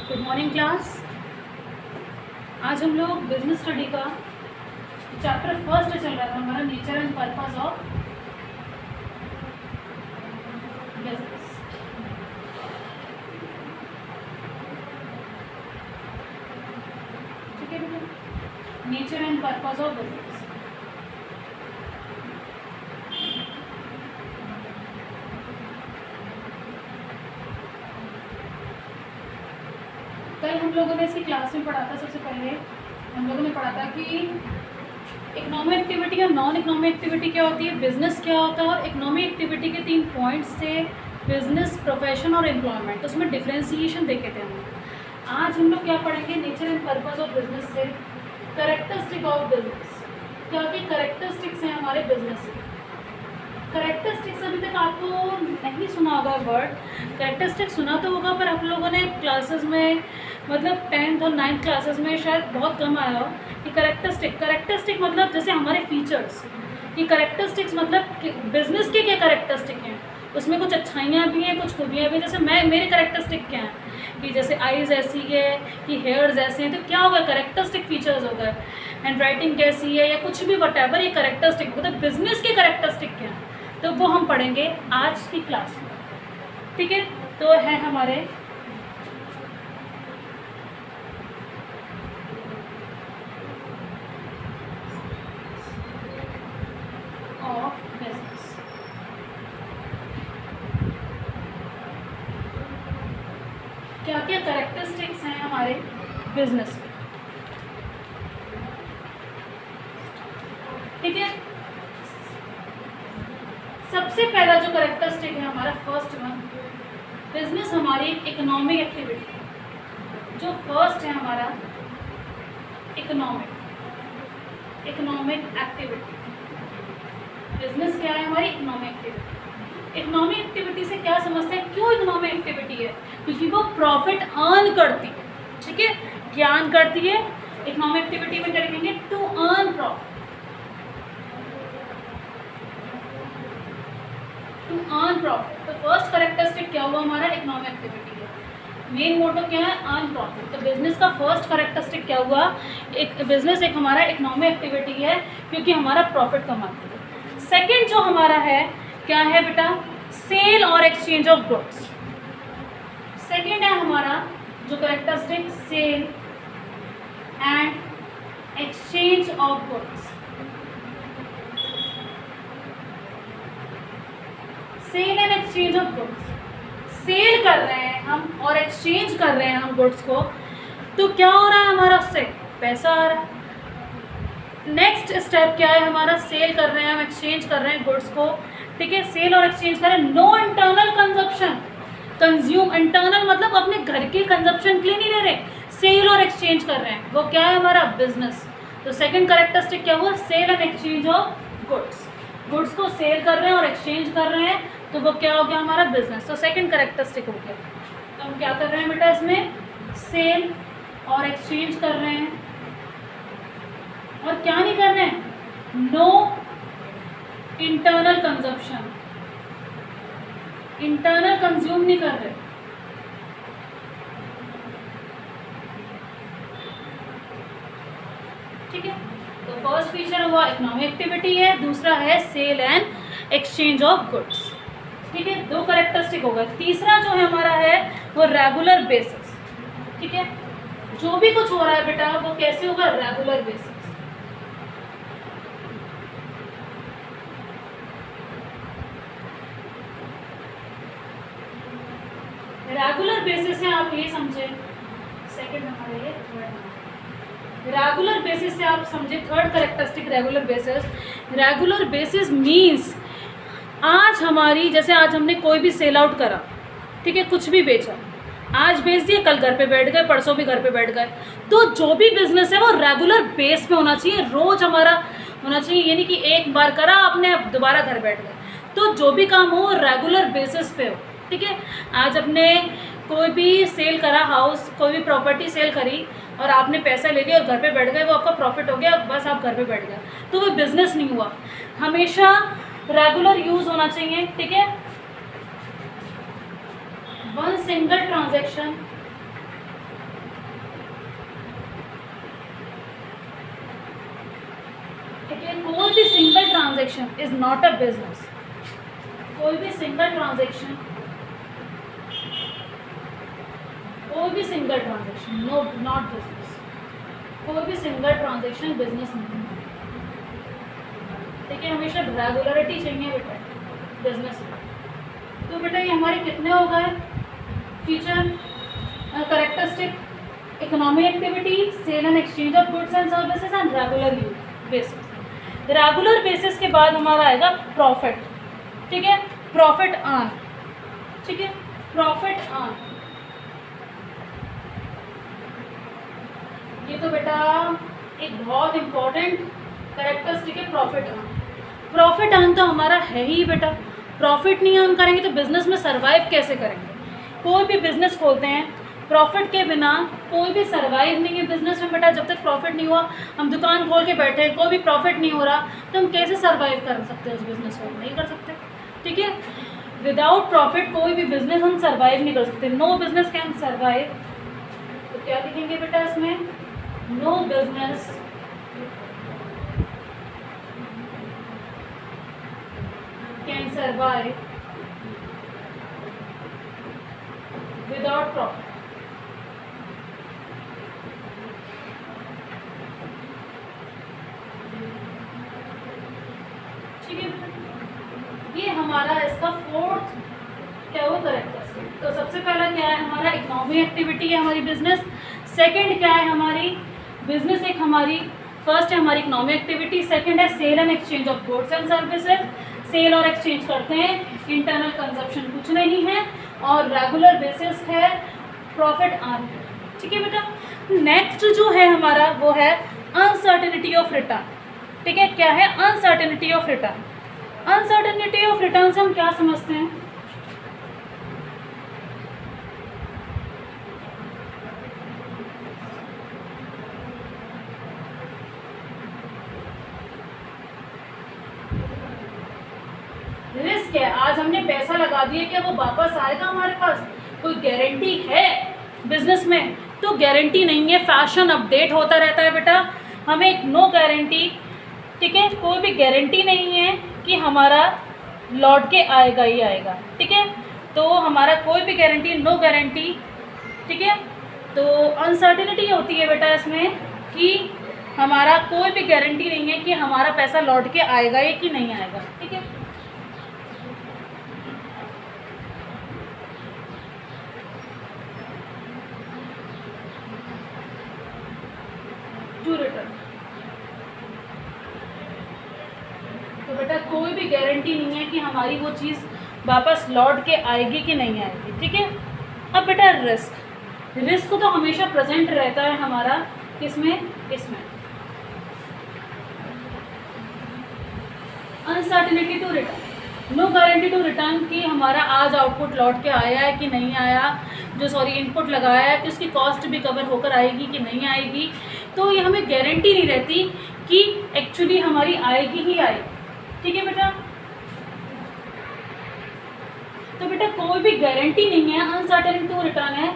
Good morning class. आज हम लोग बिजनेस स्टडी का चैप्टर फर्स्ट चल रहा था हमारा, nature and purpose of business. ठीक है बेटा, nature and purpose of business. कल हम लोगों ने इसकी क्लास में पढ़ा था। सबसे पहले हम लोगों ने पढ़ा था कि इकोनॉमिक एक्टिविटी और नॉन इकोनॉमिक एक्टिविटी क्या होती है, बिजनेस क्या होता है, और इकोनॉमिक एक्टिविटी के 3 पॉइंट्स थे, बिजनेस, प्रोफेशन और एम्प्लॉयमेंट। उसमें डिफ्रेंसिएशन देखे थे हम। आज हम लोग क्या पढ़ेंगे, nature and purpose of business से कैरेक्टरिस्टिक ऑफ बिजनेस। क्या क्या कैरेक्टरिस्टिक्स हैं हमारे बिजनेस के। कैरेक्टरिस्टिक्स अभी तक आपको नहीं सुना होगा वर्ड, कैरेक्टरिस्टिक सुना तो होगा पर आप लोगों ने क्लासेस में मतलब 10th और 9th क्लासेस में शायद बहुत कम आया हो कि कैरेक्टरिस्टिक मतलब जैसे हमारे फीचर्स कि कैरेक्टरिस्टिक्स मतलब बिजनेस के क्या कैरेक्टरिस्टिक हैं, उसमें कुछ अच्छाइयाँ भी हैं कुछ खूबियाँ भी हैं। जैसे मेरे कैरेक्टरिस्टिक क्या हैं कि जैसे आईज ऐसी है कि हेयर्स ऐसे हैं, तो क्या होगा कैरेक्टरिस्टिक फीचर्स हो गए, हैंड राइटिंग कैसी है या कुछ भी वटेवर, ये कैरेक्टरिस्टिक होगा। तो बिजनेस के कैरेक्टरिस्टिक क्या हैं तो वो हम पढ़ेंगे आज की क्लास में। ठीक है, तो है हमारे ऑफ बिजनेस। क्या क्या कैरेक्टरिस्टिक्स हैं हमारे बिजनेस के। ठीक है, सबसे पहला जो कैरेक्टरिस्टिक है हमारा फर्स्ट वन, बिजनेस हमारी इकोनॉमिक एक्टिविटी। जो फर्स्ट है हमारा इकोनॉमिक एक्टिविटी। बिजनेस क्या है हमारी इकोनॉमिक एक्टिविटी। इकोनॉमिक एक्टिविटी से क्या समझते हैं, क्यों इकोनॉमिक एक्टिविटी है, क्योंकि वो प्रॉफिट अर्न करती है। ठीक है, क्या अर्न करती है इकोनॉमिक एक्टिविटी में, क्या लिखेंगे, to earn profit. To earn profit. तो फर्स्ट कैरेक्टरिस्टिक क्या हुआ हमारा, इकोनॉमिक एक्टिविटी है। मेन मोटो क्या है, अर्न प्रॉफिट। तो बिजनेस का फर्स्ट कैरेक्टरिस्टिक क्या हुआ, एक बिजनेस एक हमारा इकोनॉमिक एक्टिविटी है क्योंकि हमारा प्रॉफिट कमाती है। सेकंड जो हमारा है क्या है बेटा, सेल और एक्सचेंज ऑफ गुड्स। सेकंड है हमारा जो characteristic, sale and exchange of goods. Sale and exchange of goods, sale कर रहे हैं हम और एक्सचेंज कर रहे हैं हम गुड्स को, तो क्या हो रहा है हमारा, उससे पैसा आ रहा है। नेक्स्ट स्टेप क्या है हमारा, सेल कर रहे हैं हम, एक्सचेंज कर रहे हैं गुड्स को। ठीक है, सेल और एक्सचेंज कर रहे हैं। No internal consumption, consume, internal मतलब अपने घर के कंजप्शन के लिए नहीं ले रहे, सेल और एक्सचेंज कर रहे हैं, वो क्या है हमारा बिजनेस। तो सेकेंड कैरेक्टरिस्टिक क्या हुआ, sale and exchange of goods. Goods को सेल कर रहे हैं और एक्सचेंज कर रहे हैं, तो वो क्या हो गया हमारा बिजनेस। तो सेकंड कैरेक्टरिस्टिक हो गया। तो हम क्या कर रहे हैं बेटा, इसमें सेल और एक्सचेंज कर रहे हैं और क्या नहीं कर रहे हैं, no internal consumption, internal consume नहीं कर रहे। ठीक है, तो फर्स्ट फीचर हुआ इकोनॉमिक एक्टिविटी है, दूसरा है sale and exchange of goods. ठीक है, 2 कैरेक्टरिस्टिक हो गए। तीसरा जो है हमारा है वो रेगुलर बेसिस। ठीक है, जो भी कुछ हो रहा है बेटा वो कैसे होगा, रेगुलर बेसिस। रेगुलर बेसिस से आप ये समझे, सेकंड हमारे ये थर्ड, रेगुलर बेसिस से आप समझे third characteristic regular basis. Regular basis means आज हमारी, जैसे आज हमने कोई भी सेल आउट करा, ठीक है, कुछ भी बेचा, आज बेच दिए, कल घर पे बैठ गए, परसों भी घर पे बैठ गए, तो जो भी बिजनेस है वो रेगुलर बेस पे होना चाहिए, रोज हमारा होना चाहिए। यानी कि एक बार करा आपने, अब दोबारा घर बैठ गए, तो जो भी काम हो रेगुलर बेसिस पे हो। ठीक है, आज अपने कोई भी सेल करा, हाउस कोई भी प्रॉपर्टी सेल करी और आपने पैसा ले लिया और घर पे बैठ गए, वो आपका प्रॉफिट हो गया, बस आप घर पे बैठ गए, तो वो बिजनेस नहीं हुआ। हमेशा रेगुलर यूज होना चाहिए। ठीक है, one single transaction transaction is not a business. कोई भी single transaction, no not business, कोई भी सिंगल ट्रांजेक्शन बिजनेस नहीं है। ठीक है, हमेशा रेगुलरिटी चाहिए बेटा बिजनेस में। तो बेटा ये हमारे कितने हो गए feature, characteristic, economic activity, sale and exchange of goods and services and regular basis. Regular basis के बाद हमारा आएगा प्रॉफिट। ठीक है, प्रॉफिट अर्न। ठीक है, प्रॉफिट अर्न, ये तो बेटा एक बहुत इंपॉर्टेंट करेक्टरिस्टिक है प्रॉफिट अर्न। प्रॉफिट अर्न तो हमारा है ही बेटा, प्रॉफिट नहीं अर्न करेंगे तो बिजनेस में सरवाइव कैसे करेंगे। कोई भी बिजनेस खोलते हैं, प्रॉफिट के बिना कोई भी सरवाइव नहीं है बिजनेस में बेटा। जब तक प्रॉफिट नहीं हुआ, हम दुकान खोल के बैठे हैं, कोई भी प्रॉफिट नहीं हो रहा, तो हम कैसे सरवाइव कर सकते हैं उस बिजनेस को, नहीं कर सकते। ठीक है, विदाउट प्रॉफिट कोई भी बिजनेस हम सरवाइव नहीं कर सकते। No business can survive. तो क्या लिखेंगे बेटा इसमें, no business can survive without profit. ठीक है, ये हमारा इसका फोर्थ क्या वो करेक्टरिस्टिक। तो सबसे पहला क्या है हमारा, इकोनॉमिक एक्टिविटी है हमारी बिजनेस। सेकंड क्या है हमारी बिजनेस, एक हमारी फर्स्ट है हमारी इकोनॉमिक एक्टिविटी, सेकंड है sale and exchange of goods and services. Sale और एक्सचेंज करते हैं, इंटरनल कंजप्शन कुछ नहीं है, और रेगुलर बेसिस है प्रॉफिट अर्न। ठीक है बेटा, नेक्स्ट जो है हमारा वो है अनसर्टेनिटी ऑफ रिटर्न। ठीक है, क्या है uncertainty of return. Uncertainty of return से हम क्या समझते हैं, रिस्क है। आज हमने पैसा लगा दिया, क्या वो वापस आएगा हमारे पास, कोई गारंटी है बिजनेस में? तो गारंटी नहीं है, फैशन अपडेट होता रहता है बेटा, हमें नो गारंटी। ठीक है, कोई भी गारंटी नहीं है कि हमारा लौट के आएगा ही आएगा। ठीक है, तो हमारा कोई भी गारंटी, नो गारंटी। ठीक है, तो अनसर्टेनिटी होती है बेटा इसमें कि हमारा कोई भी गारंटी नहीं है कि हमारा पैसा लौट के आएगा या कि नहीं आएगा। ठीक है, टू रिटर्न, तो बेटा कोई भी गारंटी नहीं है कि हमारी वो चीज़ वापस लौट के आएगी कि नहीं आएगी। ठीक है, अब बेटा रिस्क, रिस्क तो हमेशा प्रेजेंट रहता है हमारा किसमें, इसमें। Uncertainty to return, no guarantee to return कि हमारा आज आउटपुट लौट के आया है कि नहीं आया, जो इनपुट लगाया है कि उसकी कॉस्ट भी कवर होकर आएगी कि नहीं आएगी। तो ये हमें गारंटी नहीं रहती कि एक्चुअली हमारी आएगी ही आएगी। ठीक है बेटा, तो बेटा कोई भी गारंटी नहीं है, अनसर्टेनिटी टू रिटर्न है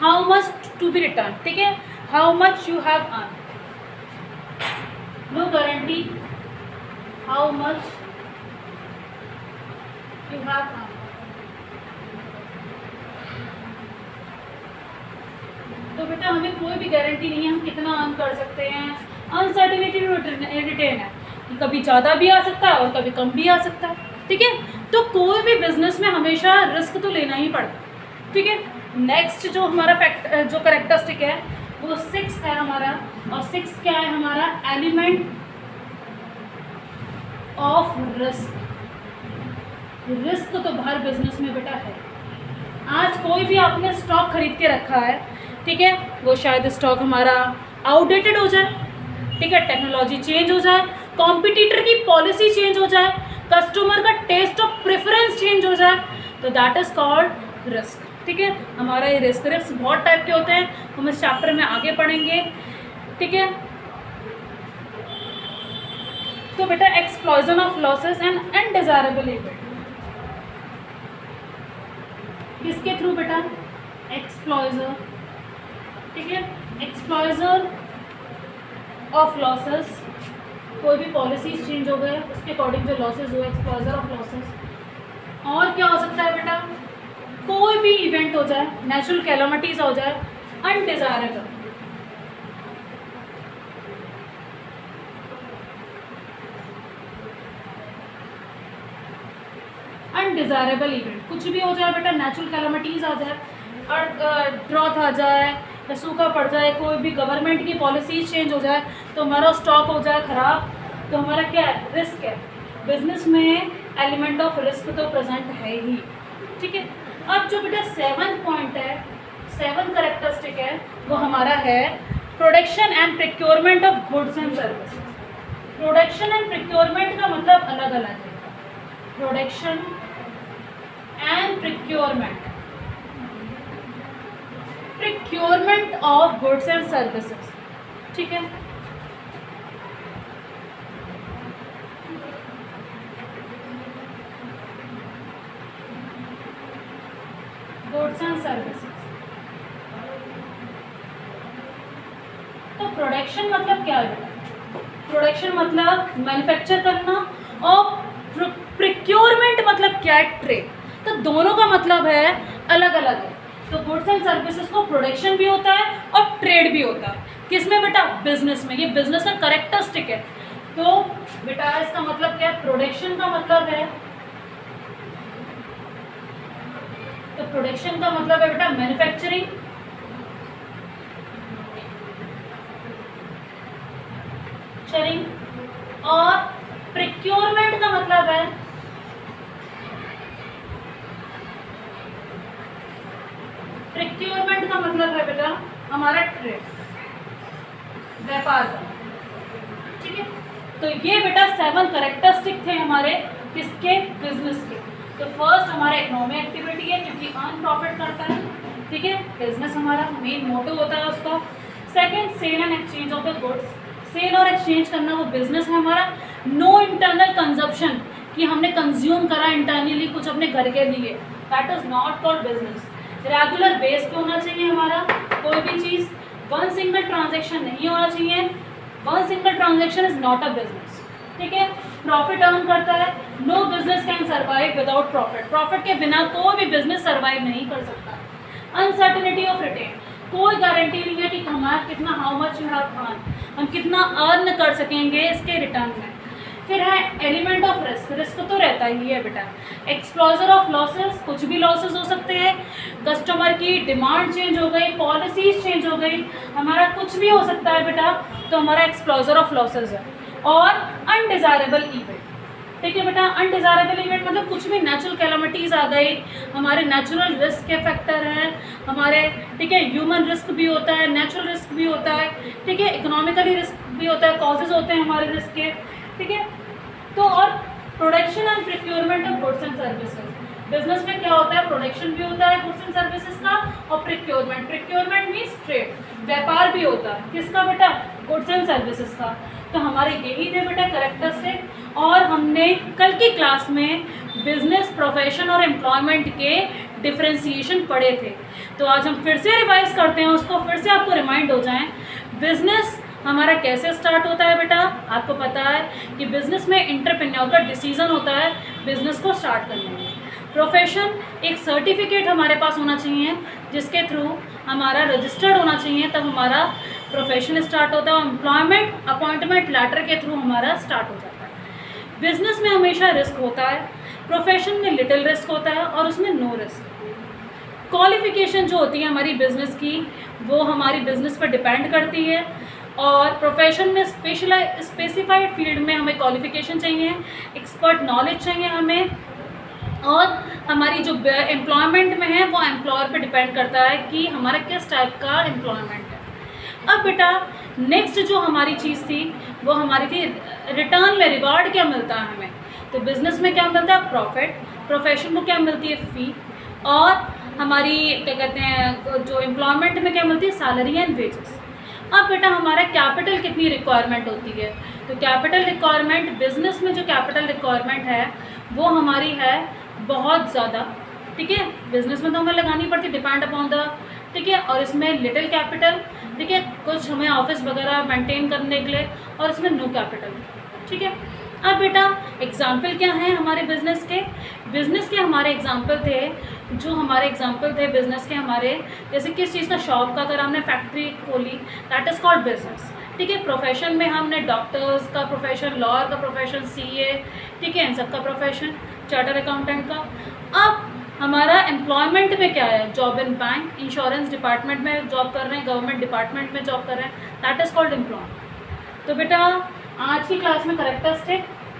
how much to be return. ठीक है, how much you have earn, no guarantee how much you have earn. तो बेटा हमें कोई भी गारंटी नहीं है हम कितना अर्न कर सकते हैं। अनसर्टेनिटी रिटेन है कि कभी ज़्यादा भी आ सकता है और कभी कम भी आ सकता है। ठीक है, तो कोई भी बिजनेस में हमेशा रिस्क तो लेना ही पड़ता। ठीक है, नेक्स्ट जो हमारा जो करेक्टरिस्टिक है वो 6 है हमारा, और 6 क्या है हमारा, एलिमेंट ऑफ रिस्क। रिस्क तो हर बिजनेस में बेटा है। आज कोई भी आपने स्टॉक खरीद के रखा है, ठीक है, वो शायद स्टॉक हमारा आउटडेटेड हो जाए, ठीक है, टेक्नोलॉजी चेंज हो जाए, कॉम्पिटिटर की पॉलिसी चेंज हो जाए, कस्टमर का टेस्ट ऑफ प्रेफरेंस चेंज हो जाए, तो दैट इज कॉल्ड रिस्क। ठीक है, हमारा ये रिस्क बहुत टाइप के होते हैं, हम इस चैप्टर में आगे पढ़ेंगे। ठीक है, तो बेटा explosion of losses and undesirable event, किसके थ्रू बेटा, एक्सप्लॉजर। ठीक है, एक्सप्लॉजर ऑफ लॉसेस कोई भी पॉलिसीज चेंज हो गए उसके अकॉर्डिंग जो लॉसेज हुए, एक्सपोजर ऑफ लॉसेज। और क्या हो सकता है बेटा, कोई भी इवेंट हो जाए, नेचुरल कैलामिटीज हो जाए, अनडिजायरेबल, अनडिजायरेबल इवेंट कुछ भी हो जाए बेटा, नेचुरल कैलामिटीज आ जाए और ड्रॉथ आ जाए या सूखा पड़ जाए, कोई भी गवर्नमेंट की पॉलिसीज चेंज हो जाए तो हमारा स्टॉक हो जाए खराब, तो हमारा क्या है, रिस्क है। बिजनेस में एलिमेंट ऑफ रिस्क तो प्रेजेंट है ही, ठीक है। अब जो बेटा 7th पॉइंट है, 7th कैरेक्टरिस्टिक है, वो हमारा है production and procurement of goods and services. Production and procurement का मतलब अलग अलग है। Production and procurement of goods and services, ठीक है। गुड्स एंड सर्विसेज, तो प्रोडक्शन मतलब क्या है? प्रोडक्शन मतलब मैन्युफैक्चर करना और प्रिक्योरमेंट मतलब क्या है? ट्रेड। तो दोनों का मतलब है अलग अलग है। तो गुड्स एंड सर्विसेज को प्रोडक्शन भी होता है और ट्रेड भी होता है। किसमें बेटा? बिजनेस में। ये बिजनेस का कैरेक्टरिस्टिक है। तो बेटा इसका मतलब क्या है? प्रोडक्शन का मतलब है, तो प्रोडक्शन का मतलब है बेटा मैन्युफैक्चरिंग, और प्रिक्योरमेंट का मतलब है बेटा हमारा ट्रेड, व्यापार का, ठीक है। तो ये बेटा 7 कैरेक्टरिस्टिक थे हमारे किसके? बिजनेस के। तो फर्स्ट हमारा इकोनॉमिक एक्टिविटी है क्योंकि अर्न प्रॉफिट करता है, ठीक है। बिजनेस हमारा मेन मोटो होता है उसका। Second, sale and exchange of the goods. Sale और एक्सचेंज करना वो बिजनेस है हमारा। नो इंटरनल कंजप्शन, कि हमने कंज्यूम करा इंटरनली कुछ अपने घर के लिए, that is not called business. Regular base पे होना चाहिए हमारा कोई भी चीज़। वन सिंगल ट्रांजेक्शन नहीं होना चाहिए। One single transaction is not a business, ठीक है। प्रॉफिट अर्न करता है। No business can survive without profit. Profit के बिना कोई भी बिजनेस सर्वाइव नहीं कर सकता। अनसर्टेनिटी ऑफ रिटेन, कोई गारंटी नहीं है कि हमारा कितना, how much you have earn, हम कितना अर्न कर सकेंगे इसके रिटर्न में। फिर है एलिमेंट ऑफ रिस्क। रिस्क तो रहता ही है बेटा। एक्सप्लोजर ऑफ लॉसेस, कुछ भी लॉसेस हो सकते हैं। कस्टमर की डिमांड चेंज हो गई, पॉलिसीज चेंज हो गई, हमारा कुछ भी हो सकता है बेटा, तो हमारा एक्सप्लोजर ऑफ लॉसेस है। और अनडिजायरेबल इवेंट, ठीक है बेटा। अनडिजायरेबल इवेंट मतलब कुछ भी नेचुरल कैलामिटीज़ आ गई, हमारे नेचुरल रिस्क के फैक्टर हैं हमारे, ठीक है। ह्यूमन रिस्क भी होता है, नेचुरल रिस्क भी होता है, ठीक है। इकोनॉमिकली रिस्क भी होता है, कॉजेज होते हैं हमारे रिस्क के, ठीक है। तो और production and procurement of goods and services. Business में क्या होता है? प्रोडक्शन भी होता है गुड्स एंड सर्विसेज का, और प्रिक्योरमेंट मीन्स ट्रेड, व्यापार भी होता है। किसका बेटा? गुड्स एंड सर्विसेज का। तो हमारे यही थे बेटा कैरेक्टरिस्टिक। और हमने कल की क्लास में बिजनेस, प्रोफेशन और एम्प्लॉयमेंट के डिफ्रेंसिएशन पढ़े थे। तो आज हम फिर से रिवाइज करते हैं उसको, फिर से आपको रिमाइंड हो जाएं। बिजनेस हमारा कैसे स्टार्ट होता है बेटा? आपको पता है कि बिजनेस में एंटरप्रेन्योर का डिसीजन होता है बिजनेस को स्टार्ट करने में। प्रोफेशन, एक सर्टिफिकेट हमारे पास होना चाहिए जिसके थ्रू हमारा रजिस्टर्ड होना चाहिए, तब हमारा प्रोफेशन स्टार्ट होता है। एम्प्लॉयमेंट अपॉइंटमेंट लेटर के थ्रू हमारा स्टार्ट हो जाता है। बिजनेस में हमेशा रिस्क होता है, प्रोफेशन में लिटिल रिस्क होता है और उसमें नो रिस्क। क्वालिफिकेशन जो होती है हमारी बिजनेस की, वो हमारी बिजनेस पर डिपेंड करती है। और प्रोफेशन में स्पेसिफाइड फील्ड में हमें क्वालिफिकेशन चाहिए, एक्सपर्ट नॉलेज चाहिए हमें। और हमारी जो एम्प्लॉयमेंट में है वो एम्प्लॉयर पे डिपेंड करता है कि हमारा किस टाइप का एम्प्लॉयमेंट है। अब बेटा नेक्स्ट जो हमारी चीज़ थी वो हमारी थी रिटर्न में रिवार्ड क्या मिलता है हमें। तो बिज़नेस में क्या मिलता है? प्रॉफिट। प्रोफेशन को क्या मिलती है? फ़ी। और हमारी क्या कहते हैं जो एम्प्लॉयमेंट में क्या मिलती है? Salary and wages. अब बेटा हमारा कैपिटल कितनी रिक्वायरमेंट होती है? तो कैपिटल रिक्वायरमेंट, बिजनेस में जो कैपिटल रिक्वायरमेंट है वो हमारी है बहुत ज़्यादा, ठीक है। बिजनेस में तो हमें लगानी पड़ती, डिपेंड अपॉन द, ठीक है। और इसमें लिटिल कैपिटल, ठीक है, कुछ हमें ऑफिस वगैरह मेंटेन करने के लिए, और इसमें नो कैपिटल, ठीक है। अब बेटा एग्जाम्पल क्या हैं हमारे बिजनेस के हमारे एग्जाम्पल थे, जो हमारे एग्जाम्पल थे बिजनेस के हमारे, जैसे किस चीज़ का, शॉप का, अगर हमने फैक्ट्री खोली दैट इज़ कॉल्ड बिजनेस, ठीक है। प्रोफेशन में हमने डॉक्टर्स का प्रोफेशन, लॉयर का प्रोफेशन, सीए, ठीक है, इन सब का प्रोफेशन, चार्टर अकाउंटेंट का। अब हमारा एम्प्लॉयमेंट में क्या है, job in bank, insurance department में जॉब कर रहे हैं, गवर्नमेंट डिपार्टमेंट में जॉब कर रहे हैं, दैट इज़ कॉल्ड एम्प्लॉयमेंट। तो बेटा आज की क्लास में करेक्टर्स थे,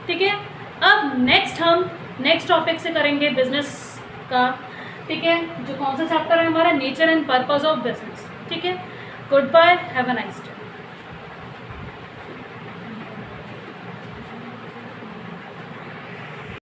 ठीक है। अब हम नेक्स्ट टॉपिक से करेंगे बिजनेस का, ठीक है, जो कौन सा चैप्टर है हमारा, nature and purpose of business, ठीक है। Goodbye, have a nice day.